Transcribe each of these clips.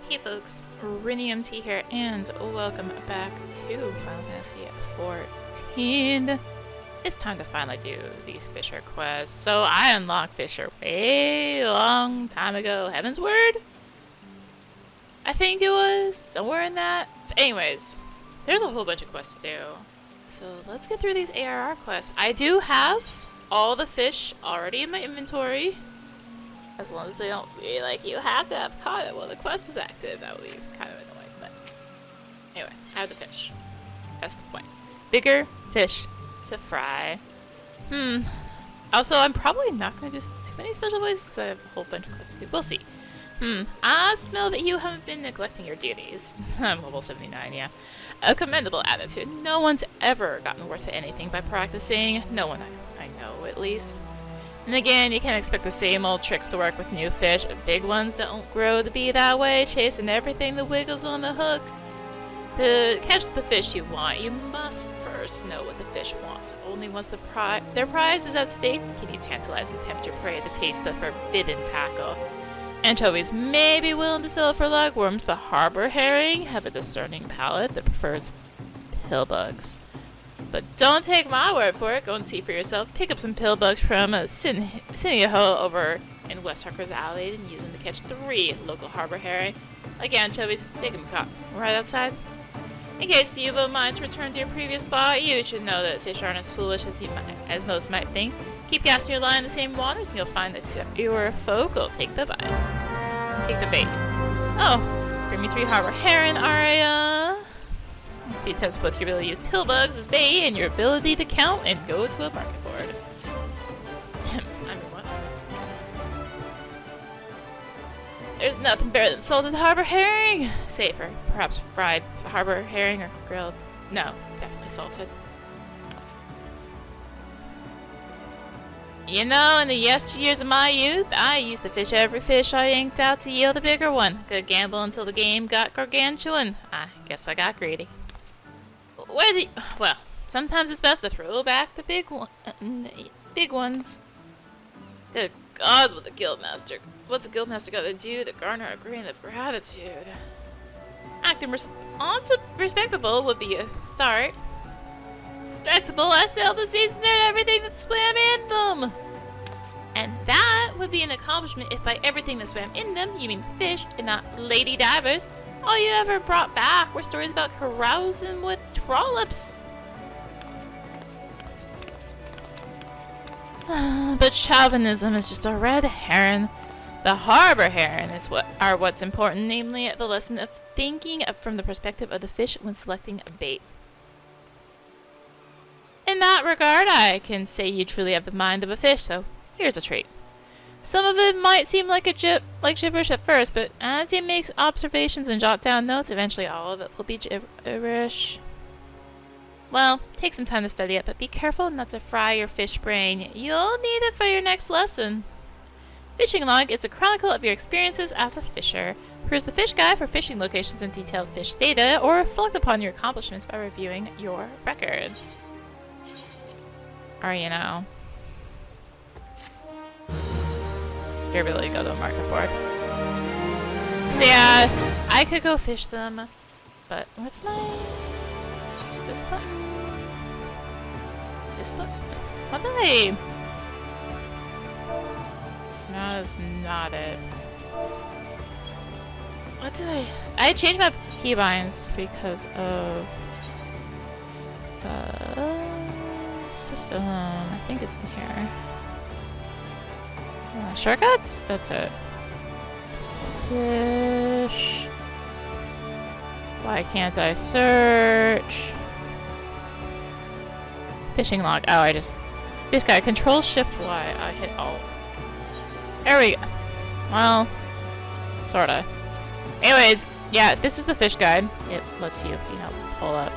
Hey folks, rinimt here, and welcome back to Final Fantasy XIV. It's time to finally do these Fisher quests. So I unlocked Fisher way long time ago. Heavensward? I think it was, somewhere in that. But anyways, there's a whole bunch of quests to do. So let's get through these ARR quests. I do have all the fish already in my inventory. As long as they don't be like, you have to have caught it while the quest was active. That would be kind of annoying, but anyway, I have the fish. That's the point. Bigger fish to fry. Also, I'm probably not going to do too many special voices because I have a whole bunch of quests to do. We'll see. I smell that you haven't been neglecting your duties. I'm level 79, yeah. A commendable attitude. No one's ever gotten worse at anything by practicing. No one I know, at least. And again, you can't expect the same old tricks to work with new fish. Big ones that don't grow to be that way, chasing everything that wiggles on the hook. To catch the fish you want, you must first know what the fish wants. Only once their prize is at stake can you tantalize and tempt your prey to taste the forbidden tackle. Anchovies may be willing to sell for lugworms, but harbor herring have a discerning palate that prefers pillbugs. But don't take my word for it. Go and see for yourself. Pick up some pillbugs from Sinyaho over in West Harker's Alley and use them to catch 3 local harbor herring. Like anchovies, they can be caught right outside. In case you have a mind to return to your previous spot, you should know that fish aren't as foolish as most might think. Keep casting your line in the same waters and you'll find that fewer folk will take the bite. Take the bait. Oh, bring me 3 harbor herring, Aria. Speed tests both your ability to use pillbugs as bait and your ability to count and go to a Marketboard. I mean, what? There's nothing better than salted harbor herring. Safer. Perhaps fried harbor herring or grilled. No, definitely salted. You know, in the yesteryears of my youth, I used to fish every fish I yanked out to yield a bigger one. Good gamble until the game got gargantuan. I guess I got greedy. Well, sometimes it's best to throw back the big ones. Good gods, what's a guildmaster got to do to garner a grain of gratitude? Acting respectable would be a start. Respectable, I sailed the seas and did everything that swam in them. And that would be an accomplishment if by everything that swam in them, you mean fish and not lady divers. All you ever brought back were stories about carousing with trollops. But chauvinism is just a red herring. The harbor herring is what's important, namely the lesson of thinking from the perspective of the fish when selecting a bait. In that regard, I can say you truly have the mind of a fish, so here's a treat. Some of it might seem like gibberish at first, but as you make observations and jot down notes, eventually all of it will be gibberish. Well, take some time to study it, but be careful not to fry your fish brain. You'll need it for your next lesson. Fishing log is a chronicle of your experiences as a fisher. Here's the fish guide for fishing locations and detailed fish data, or reflect upon your accomplishments by reviewing your records. Or, you know, your ability to go to a Marketboard. So yeah, I could go fish them, but where's this button? This button? What did I? No, that's not it. What did I changed my keybinds because of system. I think it's in here. Shortcuts? That's it. Fish. Why can't I search? Fishing log. Oh, Fish guide. Control Shift Y. I hit Alt. There we go. Well, sorta. Anyways, yeah, this is the fish guide. It lets you, pull up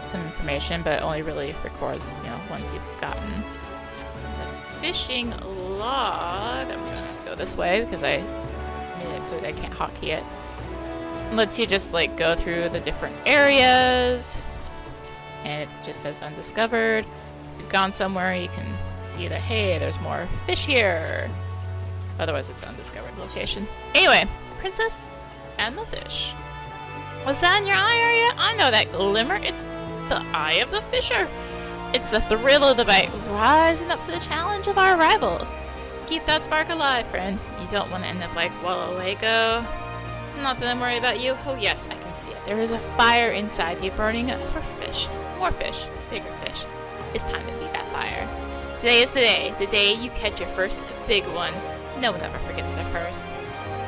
some information, but it only really records, once you've gotten the fishing log. I'm gonna go this way because I made it so that I can't hotkey it. It lets you just go through the different areas, and it just says undiscovered. If you've gone somewhere, you can see that, hey, there's more fish here. Otherwise, it's undiscovered location. Anyway, Princess, and the fish. What's that in your eye, Arya? I know that glimmer. It's the eye of the fisher. It's the thrill of the bite, rising up to the challenge of our rival. Keep that spark alive, friend. You don't want to end up like Wallalego. Not that I'm worried about you. Oh yes, I can see it. There is a fire inside you burning for fish. More fish. Bigger fish. It's time to feed that fire. Today is the day you catch your first big one. No one ever forgets their first.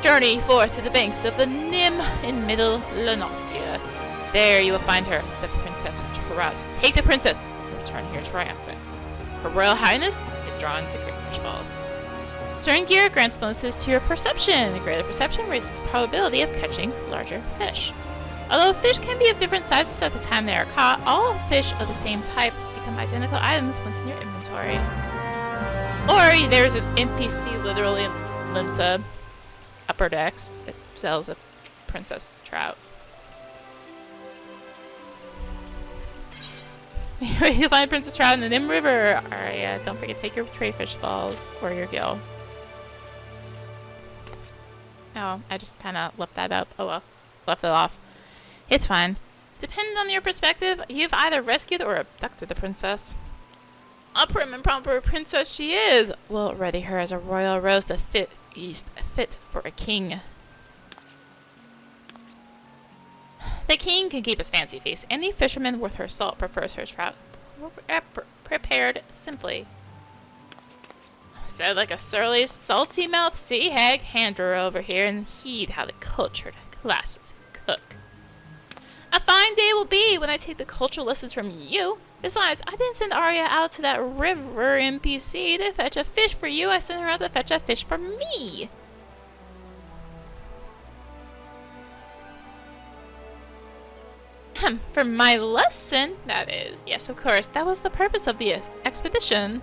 Journey forth to the banks of the Nim in Middle Lenosia. There you will find her, the Princess Trout. Take the princess and return here triumphant. Her Royal Highness is drawn to great fish balls. Certain gear grants bonuses to your perception. The greater perception raises the probability of catching larger fish. Although fish can be of different sizes at the time they are caught, all fish of the same type become identical items once in your inventory. Or there's an NPC literally in Limsa Upper Decks that sells a princess trout. You'll find princess trout in the Nim River. Alright, don't forget to take your crayfish balls or your gill. Oh, I just kind of left that up. Oh well, left it off. It's fine. Depending on your perspective, you've either rescued or abducted the princess. A prim and proper princess she is. We'll ready her as a royal rose to fit for a king. The king can keep his fancy feast. Any fisherman worth her salt prefers her trout prepared simply. Said like a surly, salty-mouthed sea hag, hand her over here and heed how the cultured classes cook. A fine day will be when I take the cultural lessons from you. Besides, I didn't send Arya out to that river NPC to fetch a fish for you. I sent her out to fetch a fish for me. For my lesson, that is. Yes, of course. That was the purpose of the expedition.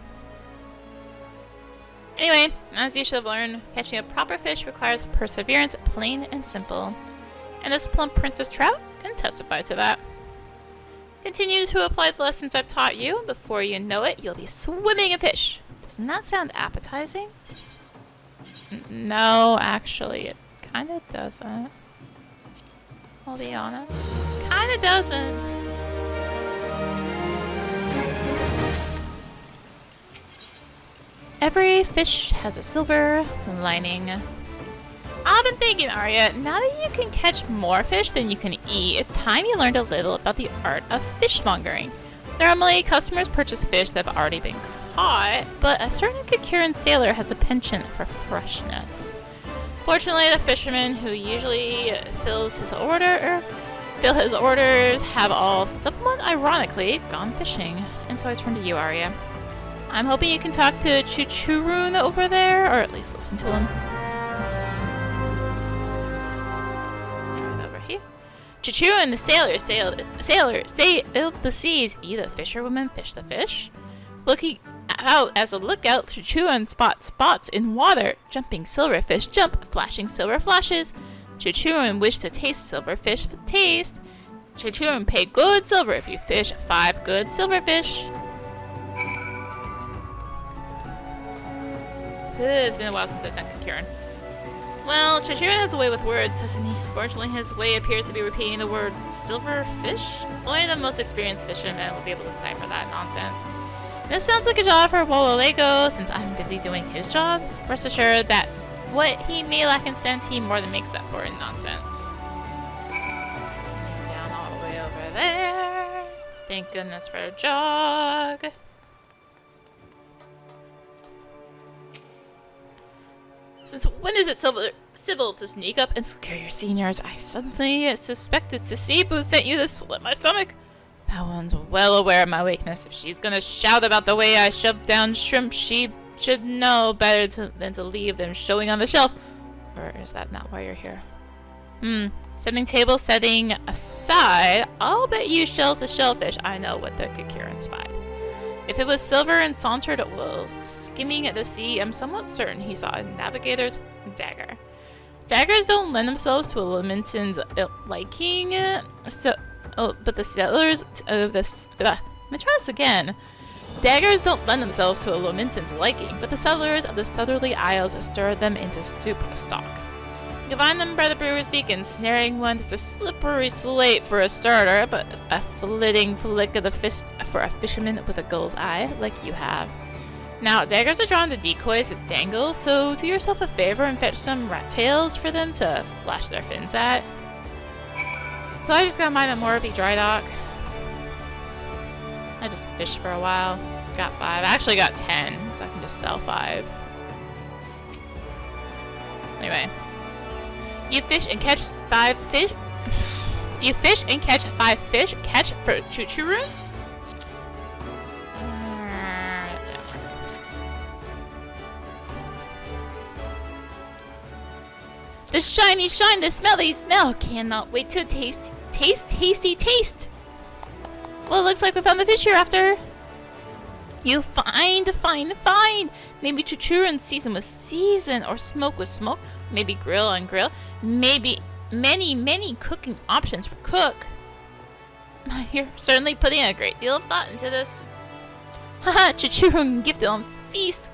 Anyway, as you should have learned, catching a proper fish requires perseverance, plain and simple. And this plump princess trout can testify to that. Continue to apply the lessons I've taught you. Before you know it, you'll be swimming in fish. Doesn't that sound appetizing? No, actually, it kind of doesn't. I'll be honest. Kind of doesn't. Every fish has a silver lining. I've been thinking, Arya, now that you can catch more fish than you can eat, it's time you learned a little about the art of fishmongering. Normally, customers purchase fish that have already been caught, but a certain Kakiran sailor has a penchant for freshness. Fortunately, the fishermen who usually fill his orders have all somewhat ironically gone fishing, and so I turn to you, Arya. I'm hoping you can talk to Chuchurun over there, or at least listen to him. Right over here. Chuchurun, the sailor, sailed the seas. You, the fisherwoman, fish the fish. Looking out as a lookout, Chuchurun spots in water. Jumping silverfish jump, flashing silver flashes. Chuchurun wish to taste silverfish taste. Chuchurun pay good silver if you fish 5 good silverfish. It's been a while since I've done Kakiran. Well, Chuchurun has a way with words, doesn't he? Fortunately, his way appears to be repeating the word silverfish. Only the most experienced fisherman will be able to decipher that nonsense. This sounds like a job for Wallalego, since I'm busy doing his job. Rest assured that what he may lack in sense, he more than makes up for in nonsense. He's down all the way over there. Thank goodness for a jog. Since when is it civil to sneak up and scare your seniors? I suddenly suspected Sisibu sent you to slit my stomach. That one's well aware of my weakness. If she's gonna shout about the way I shoved down shrimp, she should know better than to leave them showing on the shelf. Or is that not why you're here? Setting table setting aside, I'll bet you shells the shellfish. I know what the Kakiran spied. If it was silver and sauntered skimming at the sea, I'm somewhat certain he saw a navigator's dagger. Daggers don't lend themselves to a Lamentin's liking, but the sailors of this... let me try this again. Daggers don't lend themselves to a Lamentin's liking, but the settlers of the southerly isles stirred them into soup stock. Divine them by the brewer's beacon. Snaring one is a slippery slate for a starter, but a flitting flick of the fist for a fisherman with a gull's eye, like you have. Now, daggers are drawn to decoys that dangle, so do yourself a favor and fetch some rat tails for them to flash their fins at. So I just got mine at Morby Dry Dock. I just fished for a while. Got 5. I actually got 10, so I can just sell 5. Anyway. You fish and catch 5 fish. You fish and catch 5 fish. Catch for Chuchurun. The shiny shine, the smelly smell. Cannot wait to taste. Tasty taste. Well, it looks like we found the fish you're after. You find. Maybe Chuchurun season with season, or smoke with smoke. Maybe grill on grill. Maybe many cooking options for cook. You're certainly putting a great deal of thought into this. Haha, Chuchurun gifted on feast.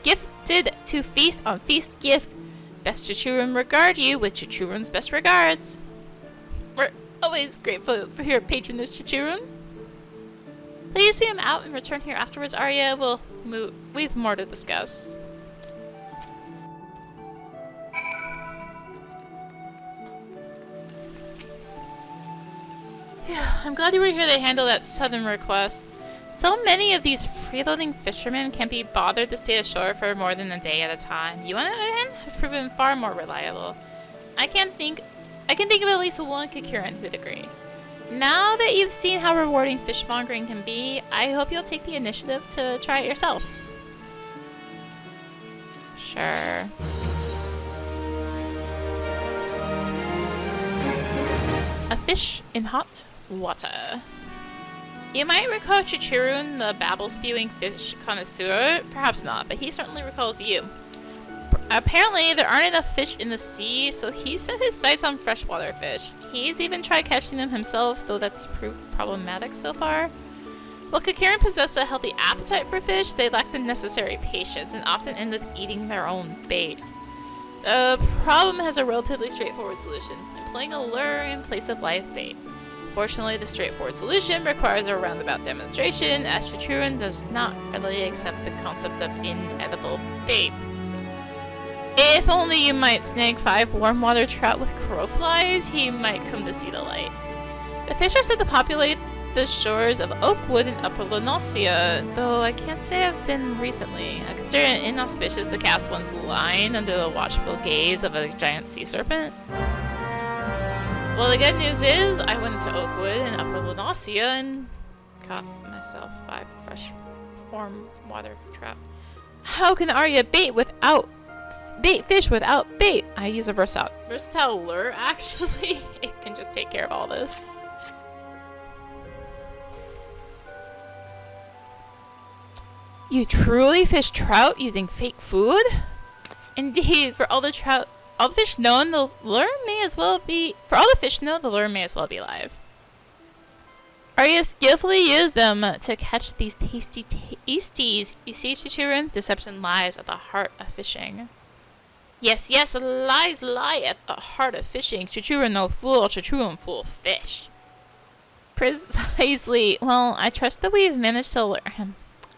Gifted to feast on feast gift. Best Chuchurun regard you with Chuchurun's best regards. We're always grateful for your patronage, Chuchurun. Please see him out and return here afterwards, Arya. We've more to discuss. Yeah, I'm glad you were here to handle that sudden request. So many of these freeloading fishermen can't be bothered to stay ashore for more than a day at a time. You, on the other hand, have proven far more reliable. I can think of at least one Kakuran who'd agree. Now that you've seen how rewarding fishmongering can be, I hope you'll take the initiative to try it yourself. Sure. A fish in hot water. You might recall Chuchurun, the babble-spewing fish connoisseur. Perhaps not, but he certainly recalls you. Apparently, there aren't enough fish in the sea, so he set his sights on freshwater fish. He's even tried catching them himself, though that's proved problematic so far. While Kakuran possess a healthy appetite for fish, they lack the necessary patience and often end up eating their own bait. The problem has a relatively straightforward solution, employing a lure in place of live bait. Fortunately, the straightforward solution requires a roundabout demonstration, as Chuchurun does not readily accept the concept of inedible bait. If only you might snag 5 warm water trout with crowflies, he might come to see the light. The fish are said to populate the shores of Oakwood and Upper Lenosia, though I can't say I've been recently. I consider it inauspicious to cast one's line under the watchful gaze of a giant sea serpent. Well, the good news is, I went to Oakwood and Upper Lenosia and caught myself 5 fresh warm water trout. How can Arya bait fish without bait? I use a versatile lure, actually. It can just take care of all this. You truly fish trout using fake food? Indeed, for all the fish known, the lure may as well be live. Arya skillfully used them to catch these tasty tasties. You see, Chuchurun, deception lies at the heart of fishing. Yes, lies lie at the heart of fishing. Chuchurun no fool, Chuchurun fool fish. Precisely. Well, I trust that we've managed to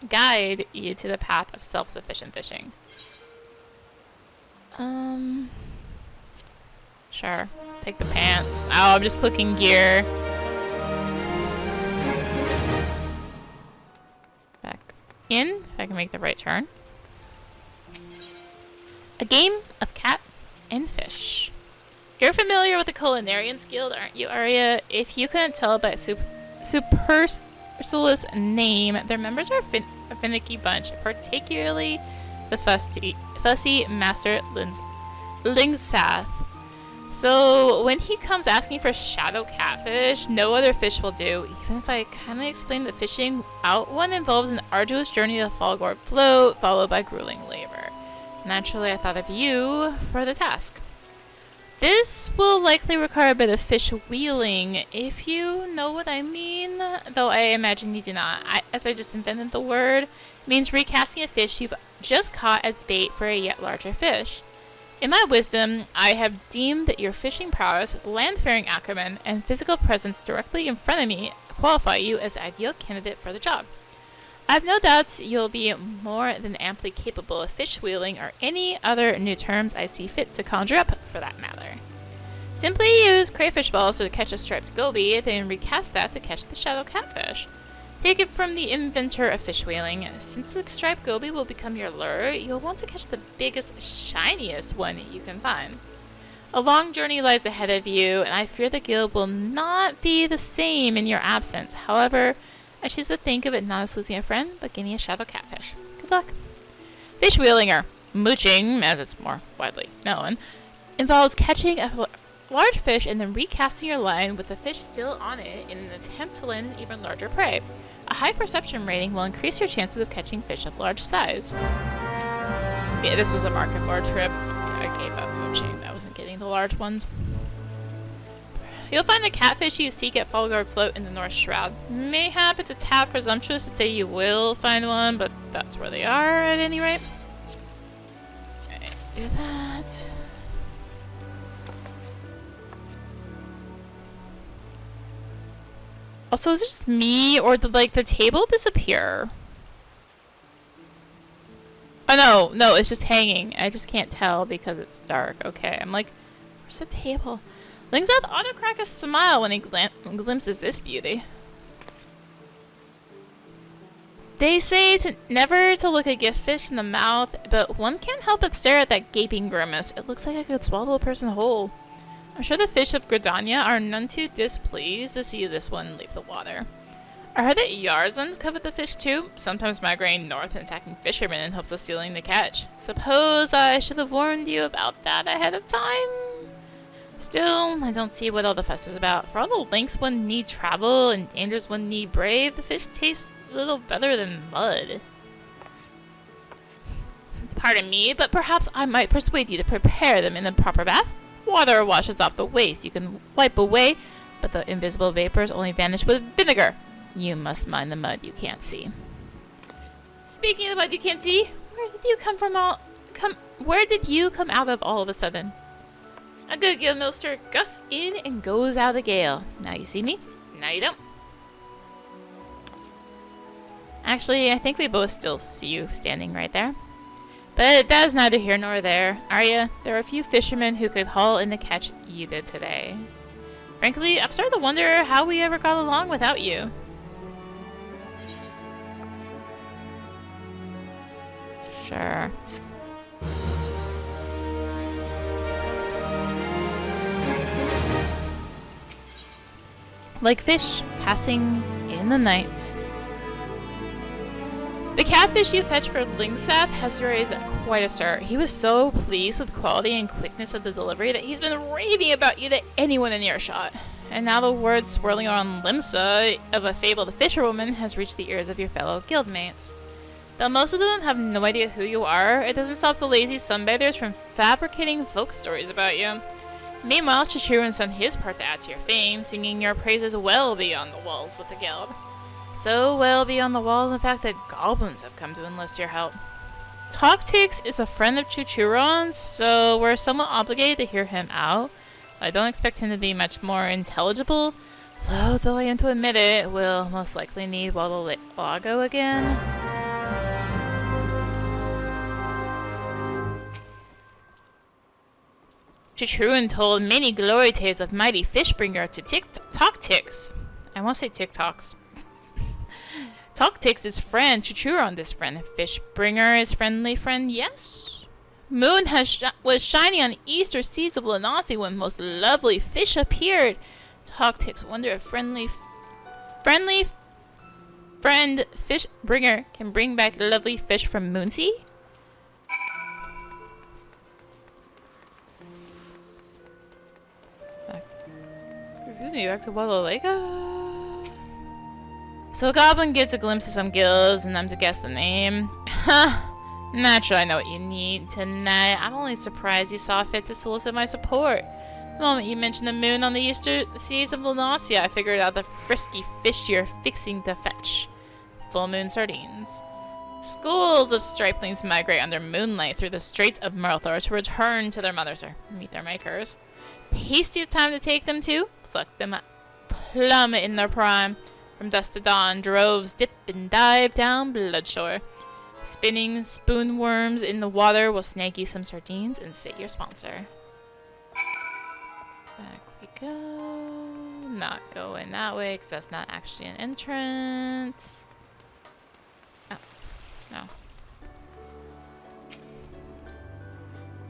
guide you to the path of self-sufficient fishing. Sure. Take the pants. Oh, I'm just clicking gear. Back in, if I can make the right turn. A game of cat and fish. You're familiar with the Culinarians Guild, aren't you, Arya? If you couldn't tell by supercilious name, their members are a finicky bunch, particularly the fussy Master Lingsath. So when he comes asking for shadow catfish, no other fish will do, even if I kindly explain that fishing out one involves an arduous journey to Fallgore float, followed by grueling labor. Naturally, I thought of you for the task. This will likely require a bit of fish wheeling, if you know what I mean, though I imagine you do not. As I just invented the word, it means recasting a fish you've just caught as bait for a yet larger fish. In my wisdom, I have deemed that your fishing prowess, land-faring acumen, and physical presence directly in front of me qualify you as the ideal candidate for the job. I have no doubts you'll be more than amply capable of fish wheeling or any other new terms I see fit to conjure up for that matter. Simply use crayfish balls to catch a striped goby, then recast that to catch the shadow catfish. Take it from the inventor of fish wheeling. Since the striped goby will become your lure, you'll want to catch the biggest, shiniest one you can find. A long journey lies ahead of you, and I fear the guild will not be the same in your absence. However, I choose to think of it not as losing a friend, but gaining a shadow catfish. Good luck. Fish wheeling, or mooching, as it's more widely known, involves catching a large fish and then recasting your line with the fish still on it in an attempt to land an even larger prey. A high perception rating will increase your chances of catching fish of large size. Yeah, this was a Marketboard trip. I gave up mooching. I wasn't getting the large ones. You'll find the catfish you seek at Fallguard Float in the North Shroud. Mayhap it's a tad presumptuous to say you will find one, but that's where they are at any rate. Alright, do that. Also, is it just me, or did, like, the table disappear? Oh, no, it's just hanging. I just can't tell because it's dark. Okay, I'm like, where's the table? Lingzeth ought to crack a smile when he glimpses this beauty. They say never to look a gift fish in the mouth, but one can't help but stare at that gaping grimace. It looks like I could swallow a person whole. I'm sure the fish of Gridania are none too displeased to see this one leave the water. I heard that Yarzans covet the fish too, sometimes migrating north and attacking fishermen in hopes of stealing the catch. Suppose I should have warned you about that ahead of time? Still, I don't see what all the fuss is about. For all the lengths one need travel and dangers one need brave, the fish tastes a little better than mud. Pardon me, but perhaps I might persuade you to prepare them in the proper bath. Water washes off the waste you can wipe away, but the invisible vapors only vanish with vinegar. You must mind the mud you can't see. Speaking of the mud you can't see, where did you come from where did you come out of a sudden? A good guildmaster gusts in and goes out a gale. Now you see me, now you don't. Actually, I think we both still see you standing right there. But that is neither here nor there. Arya, there are a few fishermen who could haul in the catch you did today. Frankly, I've started to wonder how we ever got along without you. Sure. Like fish passing in the night. The catfish you fetched for Lingzeth has raised quite a stir. He was so pleased with the quality and quickness of the delivery that he's been raving about you to anyone in earshot. And now the word swirling around Limsa of a fabled fisherwoman has reached the ears of your fellow guildmates. Though most of them have no idea who you are, it doesn't stop the lazy sunbathers from fabricating folk stories about you. Meanwhile, Chichuran's done his part to add to your fame, singing your praises well beyond the walls of the guild. So well beyond the walls, in fact, that goblins have come to enlist your help. Toctix is a friend of Chichuran's, so we're somewhat obligated to hear him out. I don't expect him to be much more intelligible, though I am to admit it, we'll most likely need Lago again. Chichuran told many glory tales of mighty Fishbringer to Toctix. I won't say TikToks. Toctix is friend, Chichuran this friend. Fishbringer is friendly friend, yes. Moon was shining on easter seas of Lanasi when most lovely fish appeared. Toctix wonder if friendly friend Fishbringer can bring back lovely fish from Moonsea? Back to Walalega. So a goblin gets a glimpse of some guilds, and I'm to guess the name. Naturally, I know what you need tonight. I'm only surprised you saw fit to solicit my support. The moment you mentioned the moon on the easter seas of Lunasia, I figured out the frisky fish you're fixing to fetch. Full moon sardines. Schools of striplings migrate under moonlight through the Straits of Myrthor to return to their mothers or meet their makers. Tastiest time to take them to? Pluck them up plumb in their prime. From dusk to dawn, droves dip and dive down Bloodshore. Spinning spoon worms in the water will snag you some sardines and sit your sponsor. Back we go. Not going that way because that's not actually an entrance. Oh, no.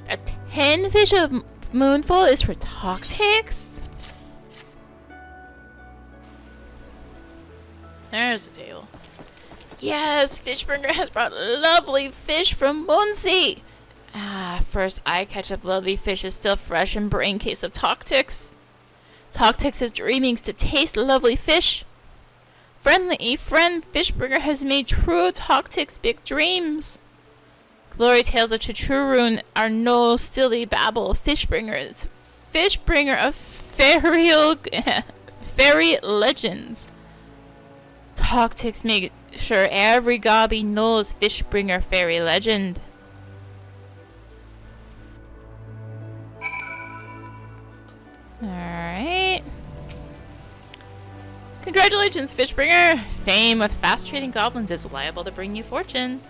A 10 fish of moonful is for Toctix? There's the table. Yes, Fishbringer has brought lovely fish from Muncie. First eye catch of lovely fish is still fresh in brain case of Toctix. Toctix's dreamings to taste lovely fish. Friendly friend Fishbringer has made true Toctix big dreams. Glory tales of Chichurun are no silly babble. Fishbringer of fairy legends. Toctix make sure every gobby knows Fishbringer fairy legend. Alright. Congratulations, Fishbringer! Fame with fast-trading goblins is liable to bring you fortune.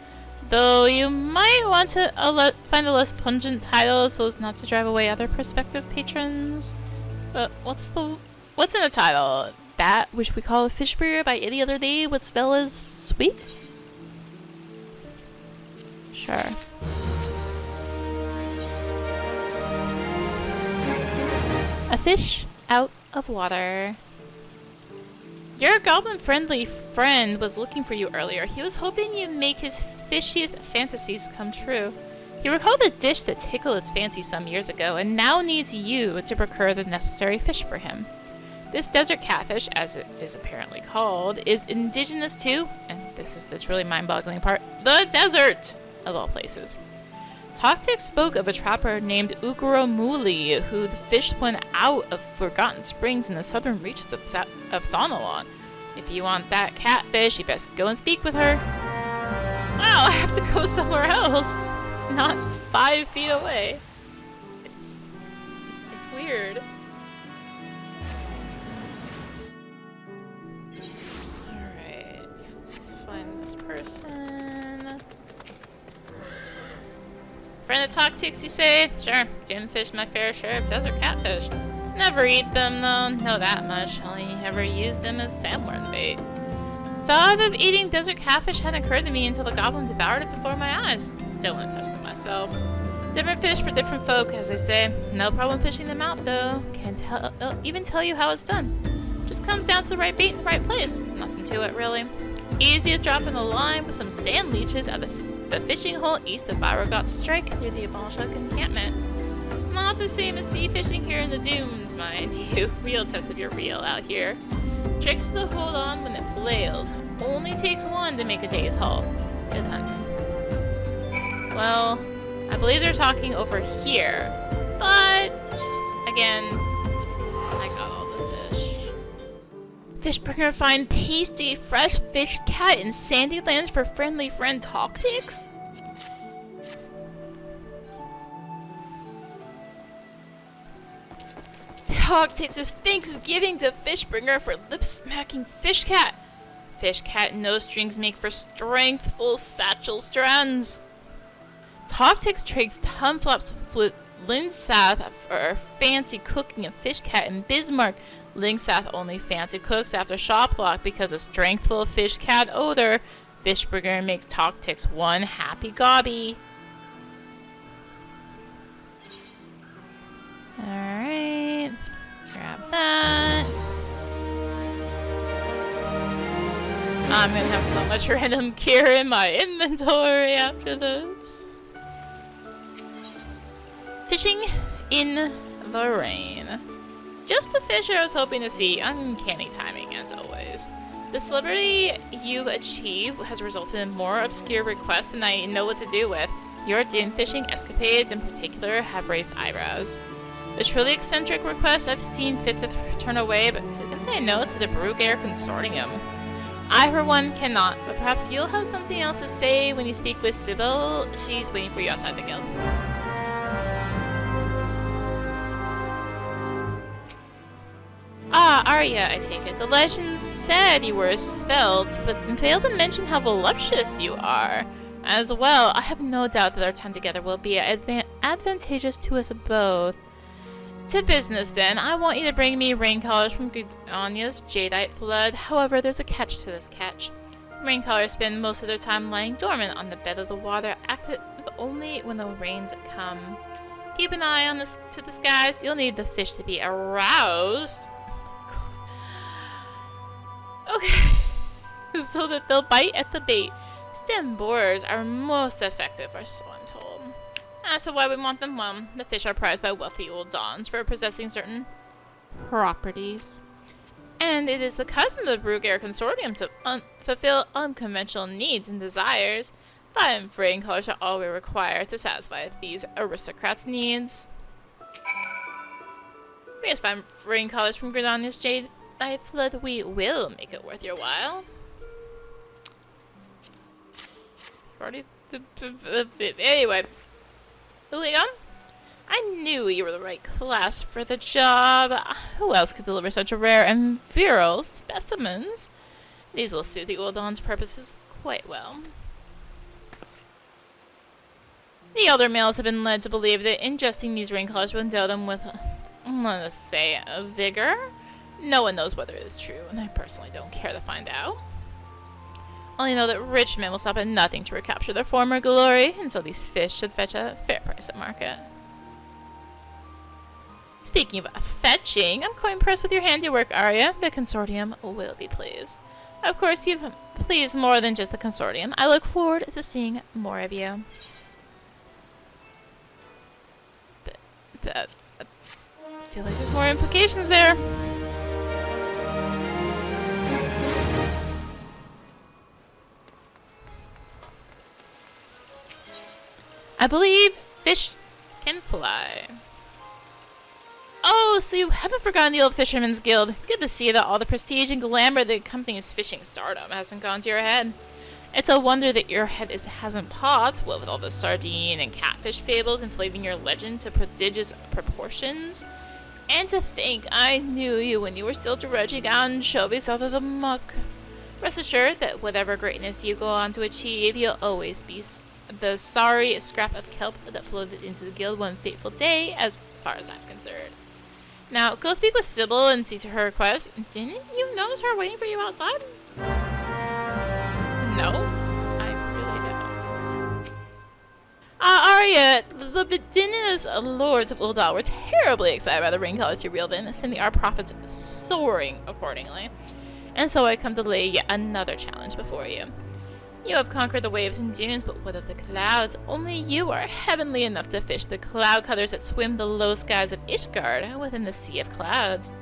Though you might want to find a less pungent title so as not to drive away other prospective patrons. But what's in the title? That which we call a Fishbringer by any other day would spell as sweet? Sure. A fish out of water. Your goblin-friendly friend was looking for you earlier. He was hoping you'd make his fishiest fantasies come true. He recalled a dish that tickled his fancy some years ago and now needs you to procure the necessary fish for him. This desert catfish, as it is apparently called, is indigenous to, and this is the truly mind-boggling part, the desert, of all places. Toctix spoke of a trapper named Ugromuli, who the fish went out of Forgotten Springs in the southern reaches of Thonalon. If you want that catfish, you best go and speak with her. Wow, I have to go somewhere else. It's not 5 feet away. It's weird. Let's find this person. Friend of Toctix, you say? Sure, didn't fish my fair share of desert catfish. Never eat them, though, know that much. Only ever use them as sandworm bait. Thought of eating desert catfish hadn't occurred to me until the goblin devoured it before my eyes. Still wouldn't touch them myself. Different fish for different folk, as they say. No problem fishing them out, though. Can't even tell you how it's done. Just comes down to the right bait in the right place. Nothing to it, really. Easy as dropping a line with some sand leeches at the fishing hole east of Byrogot Strike near the Abalshuk encampment. Not the same as sea fishing here in the dunes, mind you. Real test of your reel out here. Tricks to hold on when it flails. Only takes one to make a day's haul. Good hunting. Well, I believe they're talking over here. But, again, I got all the fish. Fishbringer find tasty, fresh fish cat in sandy lands for friendly friend Toctix? Toctix's Thanksgiving to Fishbringer for lip-smacking fish cat. Fish cat nose strings make for strengthful satchel strands. Toctix trades tonflops with Linsath for fancy cooking of fish cat in Bismarck. Linsath only fancy cooks after shoplock because of strengthful fish cat odor. Fishbringer makes Toctix one happy gobby. Alright. Grab that. I'm gonna have so much random gear in my inventory after this. Fishing in the rain. Just the fish I was hoping to see. Uncanny timing, as always. The celebrity you've achieved has resulted in more obscure requests than I know what to do with. Your dune fishing escapades in particular have raised eyebrows. The truly eccentric requests I've seen fit to turn away, but who can say no to the Brugger Consortium? I, for one, cannot, but perhaps you'll have something else to say when you speak with Sybil. She's waiting for you outside the guild. Ah, Arya, I take it. The legend said you were svelte, but failed to mention how voluptuous you are. As well, I have no doubt that our time together will be advantageous to us both. To business, then. I want you to bring me rain collars from Gudania's jadeite flood. However, there's a catch to this catch. Rain collars spend most of their time lying dormant on the bed of the water, active only when the rains come. Keep an eye on to the skies. You'll need the fish to be aroused. Okay. So that they'll bite at the bait. Stem borers are most effective, or so I'm told. As to why we want them, well, the fish are prized by wealthy old dons for possessing certain properties. And it is the custom of the Brugger Consortium to fulfill unconventional needs and desires. 5 rain collars are all we require to satisfy these aristocrats' needs. We just 5 rain collars from Gridania's jadeite flood. We will make it worth your while. Anyway. Leon, I knew you were the right class for the job. Who else could deliver such rare and virile specimens? These will suit the Uldon's purposes quite well. The elder males have been led to believe that ingesting these rain collars will endow them with, let us say, a vigor. No one knows whether it is true, and I personally don't care to find out. Only know that rich men will stop at nothing to recapture their former glory, and so these fish should fetch a fair price at market. Speaking of fetching, I'm quite impressed with your handiwork, Arya. The consortium will be pleased. Of course, you've pleased more than just the consortium. I look forward to seeing more of you. I feel like there's more implications there. I believe fish can fly. Oh, so you haven't forgotten the old Fisherman's Guild. Good to see that all the prestige and glamour that accompanies fishing stardom hasn't gone to your head. It's a wonder that your head hasn't popped, what with all the sardine and catfish fables inflating your legend to prodigious proportions. And to think I knew you when you were still dredging anchovies out of the muck. Rest assured that whatever greatness you go on to achieve, you'll always be the sorry scrap of kelp that floated into the guild one fateful day, as far as I'm concerned. Now, go speak with Sybil and see to her request. Didn't you notice her waiting for you outside? No, I really didn't. Arya, the Bedinias lords of Uldal were terribly excited by the rain colors you reeled in, sending our profits soaring accordingly. And so I come to lay yet another challenge before you. You have conquered the waves and dunes, but what of the clouds? Only you are heavenly enough to fish the cloud cutters that swim the low skies of Ishgard within the sea of clouds.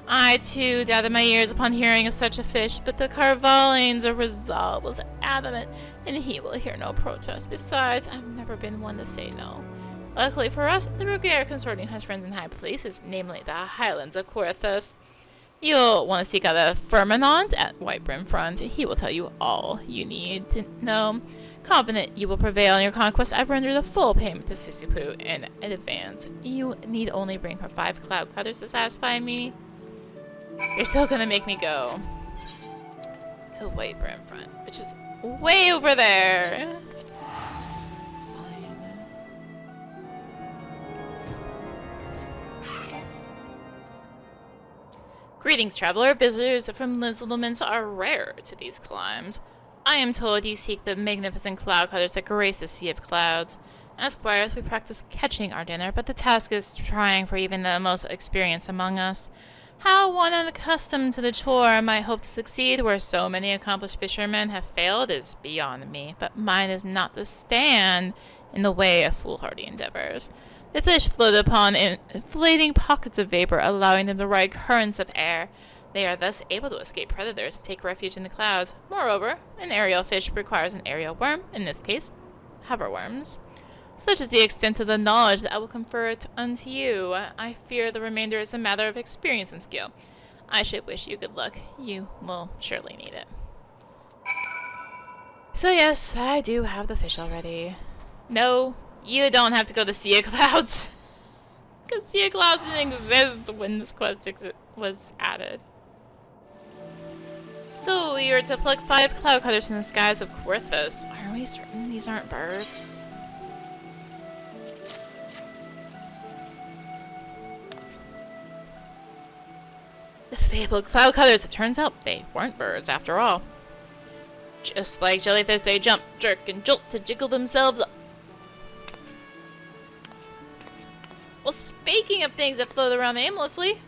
I, too, doubted my ears upon hearing of such a fish, but the Carvaline's resolve was adamant, and he will hear no protest. Besides, I've never been one to say no. Luckily for us, the Brugger Consortium has friends in high places, namely the Highlands of Coerthus. You'll want to seek out a Firmament at Whitebrim Front. He will tell you all you need to know. Confident you will prevail in your conquest, I've rendered a full payment to Sisipu in advance. You need only bring her 5 cloud cutters to satisfy me. You're still gonna make me go to Whitebrim Front, which is way over there. Greetings, traveler. Visitors from Lizzlements are rare to these climes. I am told you seek the magnificent cloud cutters that grace the Sea of Clouds. As squires, we practice catching our dinner, but the task is trying for even the most experienced among us. How one unaccustomed to the chore might hope to succeed where so many accomplished fishermen have failed is beyond me, but mine is not to stand in the way of foolhardy endeavors. The fish float upon inflating pockets of vapor, allowing them to ride currents of air. They are thus able to escape predators and take refuge in the clouds. Moreover, an aerial fish requires an aerial worm, in this case, hoverworms. Such is the extent of the knowledge that I will confer it unto you. I fear the remainder is a matter of experience and skill. I should wish you good luck. You will surely need it. So yes, I do have the fish already. No, you don't have to go to Sea of Clouds. Because Sea of Clouds didn't exist when this quest was added. So we are to pluck 5 cloud cutters in the skies of Querthus. Are we certain these aren't birds? The fabled cloud cutters, it turns out they weren't birds after all. Just like jellyfish, they jump, jerk, and jolt to jiggle themselves up. Well, speaking of things that float around aimlessly,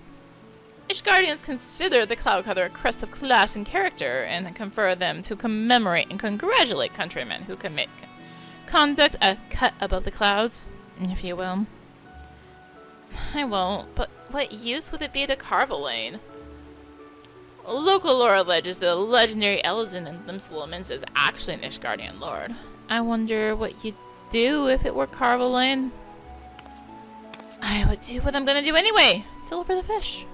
Ishgardians consider the cloud cutter a crest of class and character, and confer them to commemorate and congratulate countrymen who commit conduct a cut above the clouds, if you will. I won't, but what use would it be to carve a lane? Local lore alleges that the legendary Elizin in Limsalamins is actually an Ishgardian lord. I wonder what you'd do if it were carve a lane. I would do what I'm gonna do anyway. Deliver the fish.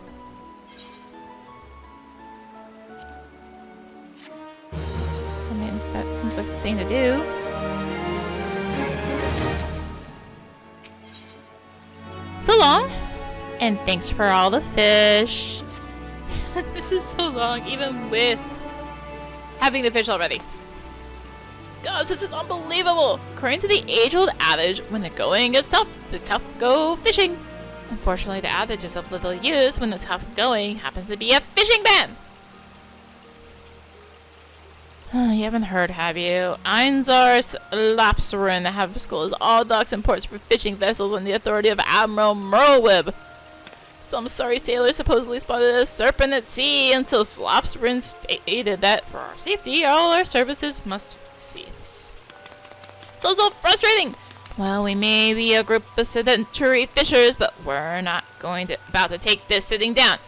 I mean, that seems like the thing to do. So long, and thanks for all the fish. This is so long, even with having the fish already. Guys, this is unbelievable! According to the age-old adage, when the going gets tough, the tough go fishing. Unfortunately, the adage is of little use when the tough going happens to be a fishing ban. You haven't heard, have you? Einzar Lapsarin, the Haviskull, is all docks and ports for fishing vessels on the authority of Admiral Merlwib. Some sorry sailors supposedly spotted a serpent at sea until Slopsrin stated that for our safety, all our services must cease. So it's all frustrating. Well, we may be a group of sedentary fishers, but we're not about to take this sitting down.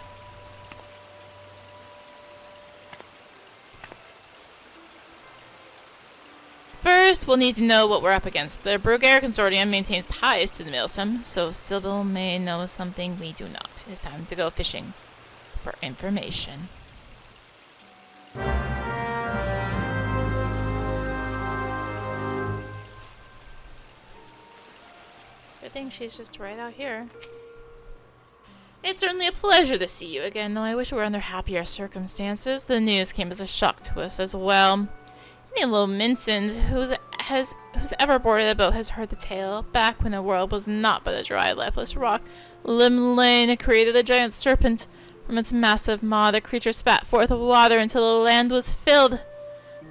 First, we'll need to know what we're up against. The Brugair Consortium maintains ties to the Maelstrom, so Sybil may know something we do not. It's time to go fishing for information. Good thing she's just right out here. It's certainly a pleasure to see you again, though I wish we were under happier circumstances. The news came as a shock to us as well. Any little Mincin who's ever boarded a boat has heard the tale. Back when the world was not but a dry, lifeless rock, Limlane created a giant serpent. From its massive maw, the creature spat forth water until the land was filled.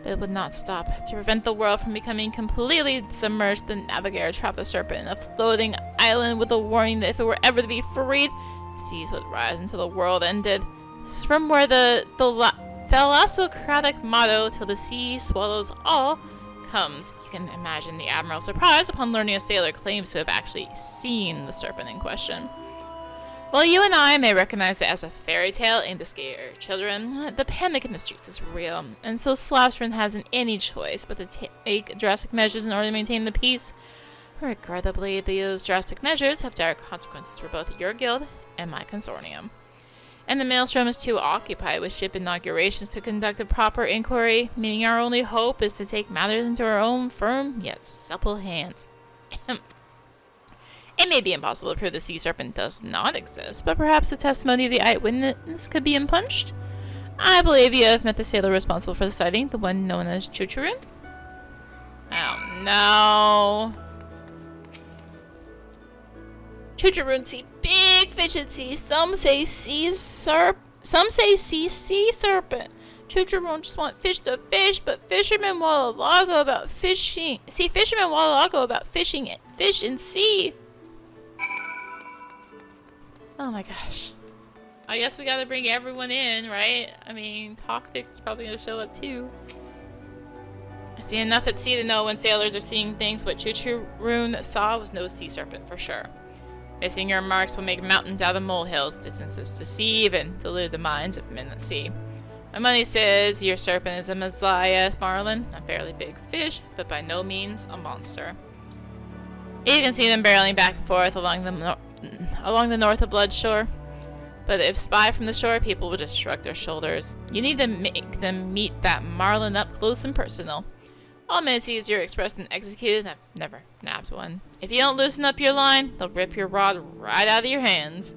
But it would not stop. To prevent the world from becoming completely submerged, the Navigator trapped the serpent in a floating island with a warning that if it were ever to be freed, the seas would rise until the world ended. This is from where the thalassocratic motto, "Till the sea swallows all," comes. You can imagine the Admiral's surprise upon learning a sailor claims to have actually seen the serpent in question. While you and I may recognize it as a fairy tale aimed to scare children, the panic in the streets is real, and so Slapstrin hasn't any choice but to take drastic measures in order to maintain the peace. Regrettably, these drastic measures have dire consequences for both your guild and my consortium. And the Maelstrom is too occupied with ship inaugurations to conduct a proper inquiry, meaning our only hope is to take matters into our own firm yet supple hands. It may be impossible to prove the sea serpent does not exist, but perhaps the testimony of the eyewitness could be impunched. I believe you have met the sailor responsible for the sighting, the one known as Chuchurun. Oh no. Chuchurun see big fish at sea. Some say sea serpent. Chuchurun just want fish to fish, but fishermen wallago about fishing. See, fishermen wallago about fishing fish in sea. Oh my gosh. I guess we gotta bring everyone in, right? I mean, Tactics is probably gonna show up too. I see enough at sea to know when sailors are seeing things. What Chuchurun saw was no sea serpent for sure. Missing your marks will make mountains out of molehills, distances deceive, and delude the minds of men at sea. My money says your serpent is a Messiah marlin, a fairly big fish, but by no means a monster. You can see them barreling back and forth along the north of Blood shore. But if spied from the shore, people will just shrug their shoulders. You need to make them meet that marlin up close and personal. All manatees are expressed and executed. I've never nabbed one. If you don't loosen up your line, they'll rip your rod right out of your hands.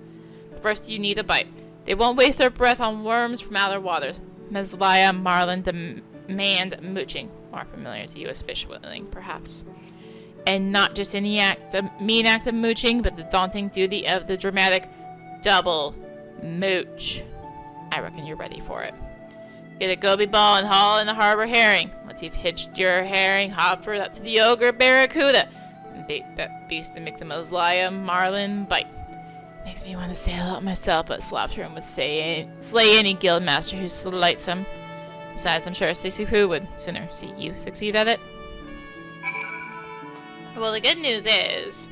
But first you need a bite. They won't waste their breath on worms from outer waters. Meslaya Marlin demand mooching. More familiar to you as fish whaling, perhaps. And not just any mean act of mooching, but the daunting duty of the dramatic double mooch. I reckon you're ready for it. Get a goby ball and haul in the harbor herring. Once you've hitched your herring, hopper it up to the ogre barracuda and bait that beast and make the Meslaya Marlin bite. Makes me want to sail out myself, but Slopstrom would slay any guild master who slights him. Besides, I'm sure Sisipu would sooner see you succeed at it. Well, the good news is,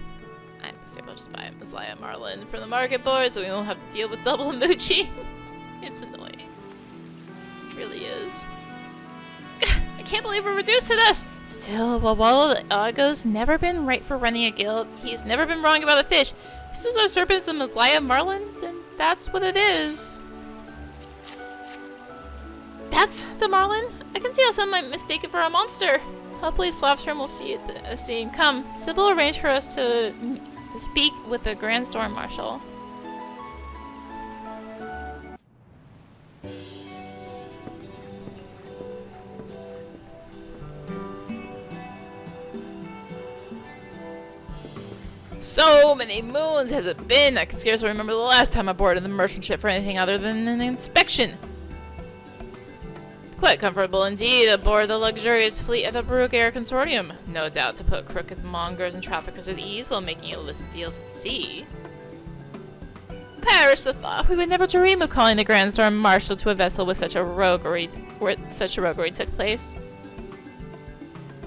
I'm able to just buy a Meslaya Marlin from the Marketboard, so we won't have to deal with double mooching. It's annoying. It really is. I can't believe we're reduced to this! Still, Wawala Ago's never been right for running a guild. He's never been wrong about a fish. If this is our serpent's a Meslaya Marlin, then that's what it is. That's the Marlin? I can see how some might mistake it for a monster. Hopefully Slopstrom will see him come. Sybil arranged for us to speak with the Grand Storm Marshal. So many moons has it been, I can scarcely remember the last time I boarded the merchant ship for anything other than an inspection. Quite comfortable indeed aboard the luxurious fleet of the Brook Air Consortium. No doubt to put crooked mongers and traffickers at ease while making illicit deals at sea. Perish the thought, we would never dream of calling the Grand Storm Marshal to a vessel with such a roguery, where such a roguery took place.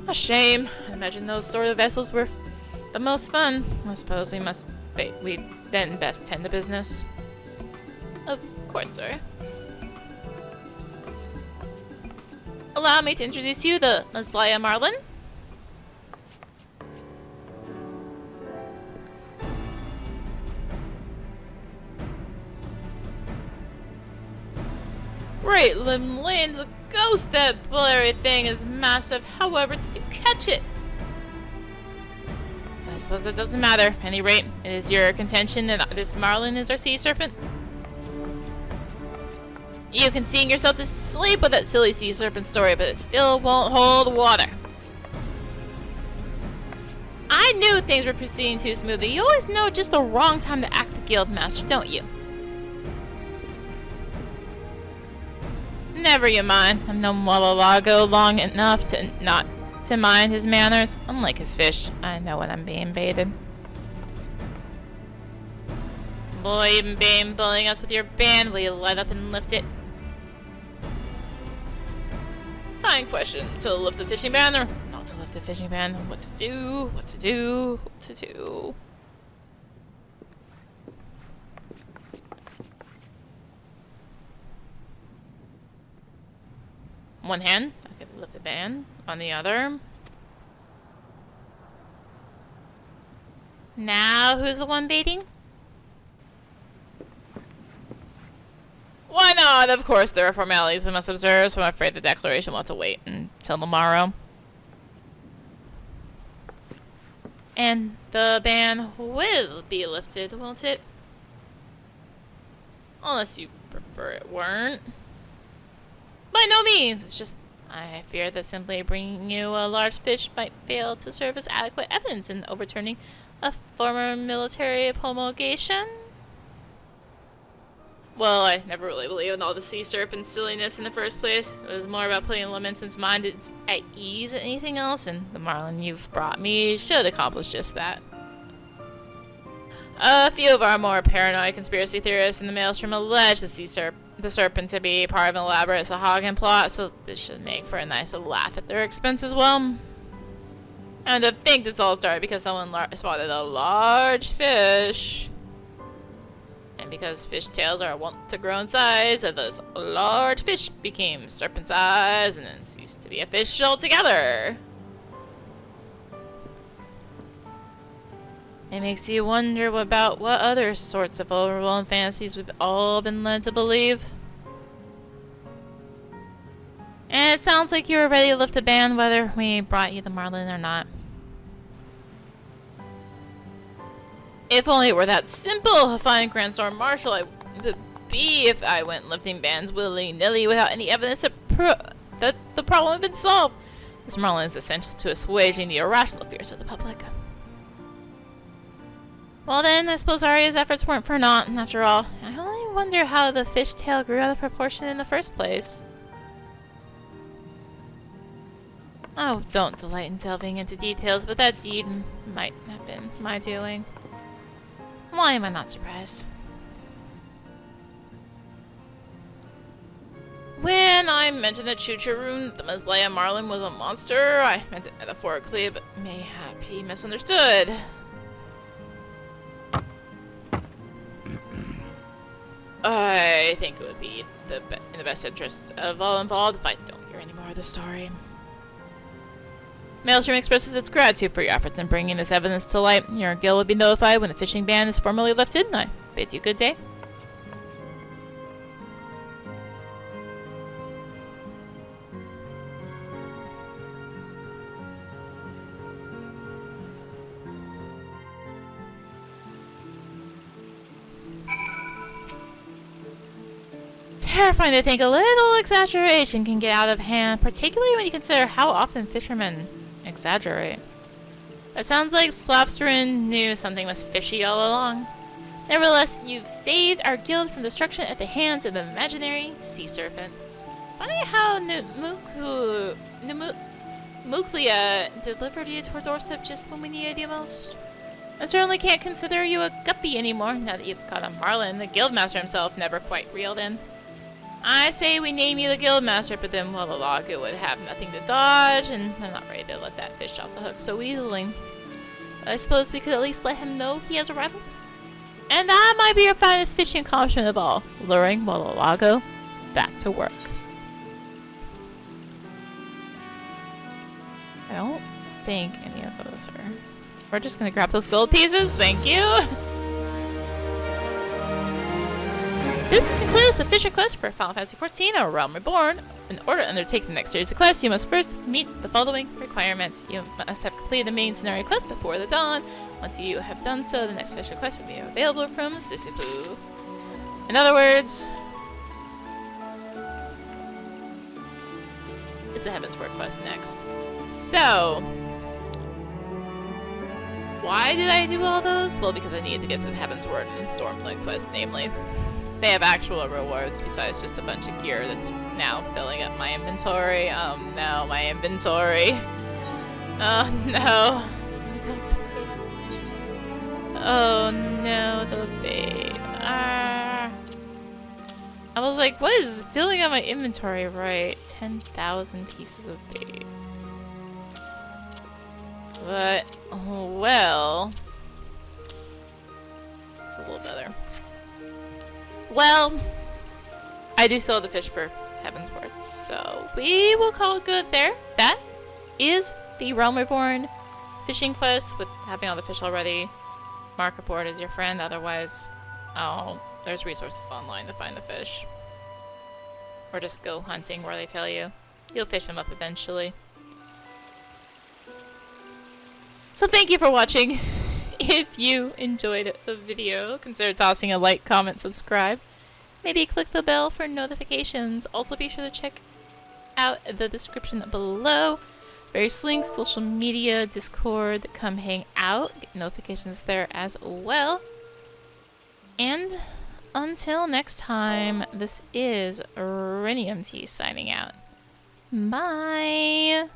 A shame. I imagine those sort of vessels were the most fun. I suppose we then best tend to business. Of course, sir. Allow me to introduce you to Meslaya Marlin. Great Limlane's a ghost. That blurry thing is massive. However, did you catch it? I suppose that doesn't matter. At any rate, it is your contention that this Marlin is our sea serpent. You can sing yourself to sleep with that silly sea serpent story, but it still won't hold water. I knew things were proceeding too smoothly. You always know just the wrong time to act the guild master, don't you? Never you mind. I've known Wallalago long enough to not to mind his manners. Unlike his fish, I know when I'm being baited. Boy, you've been bullying us with your band. Will you let up and lift it? Fine question. To lift the fishing ban or not to lift the fishing ban? What to do? What to do? What to do? One hand, I can lift the ban. On the other. Now, who's the one baiting? Why not? Of course, there are formalities we must observe, so I'm afraid the declaration will have to wait until the morrow. And the ban will be lifted, won't it? Unless you prefer it weren't. By no means! It's just, I fear that simply bringing you a large fish might fail to serve as adequate evidence in overturning a former military promulgation. Well, I never really believed in all the sea serpent silliness in the first place. It was more about putting Lamentson's mind at ease than anything else, and the Marlin you've brought me should accomplish just that. A few of our more paranoid conspiracy theorists in the Maelstrom allege the serpent to be part of an elaborate Sahagin plot, so this should make for a nice laugh at their expense as well. And to think this all started because someone spotted a large fish. And because fish tails are wont to grow in size, that those large fish became serpent size and then ceased to be a fish altogether. It makes you wonder about what other sorts of overwhelming fantasies we've all been led to believe. And it sounds like you were ready to lift the ban whether we brought you the marlin or not. If only it were that simple, a fine Grand Storm Marshal I would be if I went lifting bans willy-nilly without any evidence that the problem had been solved. This marlin is essential to assuaging the irrational fears of the public. Well then, I suppose Arya's efforts weren't for naught, after all. I only wonder how the fishtail grew out of proportion in the first place. Oh, don't delight in delving into details, but that deed might have been my doing. Why am I not surprised? When I mentioned that Chucharoon, the Maslaya Marlin, was a monster, I meant it metaphorically, but mayhap he misunderstood. I think it would be in the best interests of all involved if I don't hear any more of the story. Maelstrom expresses its gratitude for your efforts in bringing this evidence to light. Your guild will be notified when the fishing ban is formally lifted. I bid you good day. Terrifying to think a little exaggeration can get out of hand, particularly when you consider how often fishermen exaggerate. It sounds like Slapsterin knew something was fishy all along. Nevertheless, you've saved our guild from destruction at the hands of the imaginary sea serpent. Funny how Muklia delivered you to our doorstep just when we needed you most. I certainly can't consider you a guppy anymore now that you've got a marlin the guildmaster himself never quite reeled in. I'd say we name you the guildmaster, but then Wallalaga would have nothing to dodge, and I'm not ready to let that fish off the hook so easily. I suppose we could at least let him know he has a rival. And that might be your finest fishing accomplishment of all, luring Wallalago back to work. I don't think any of those are... We're just gonna grab those gold pieces, thank you! This concludes the Fisher quest for Final Fantasy XIV, A Realm Reborn. In order to undertake the next series of quests, you must first meet the following requirements. You must have completed the main scenario quest before the dawn. Once you have done so, the next Fisher quest will be available from Sisyphus. In other words, it's the Heavensward quest next. So, why did I do all those? Well, because I needed to get to the Heavensward and Stormblood quest, namely. They have actual rewards besides just a bunch of gear that's now filling up my inventory. Oh no, my inventory. Oh no. Oh no, the babe. Ah. I was like, what is filling up my inventory? Right, 10,000 pieces of bait. But, oh, well. It's a little better. Well, I do still have the fish for Heavensward, so we will call it good there. That is the Realm Reborn fishing quest with having all the fish already. Marketboard is your friend, otherwise, oh, there's resources online to find the fish. Or just go hunting where they tell you. You'll fish them up eventually. So thank you for watching. If you enjoyed the video, consider tossing a like, comment, subscribe. Maybe click the bell for notifications. Also be sure to check out the description below. Various links, social media, Discord, come hang out. Get notifications there as well. And until next time, this is rinimt signing out. Bye!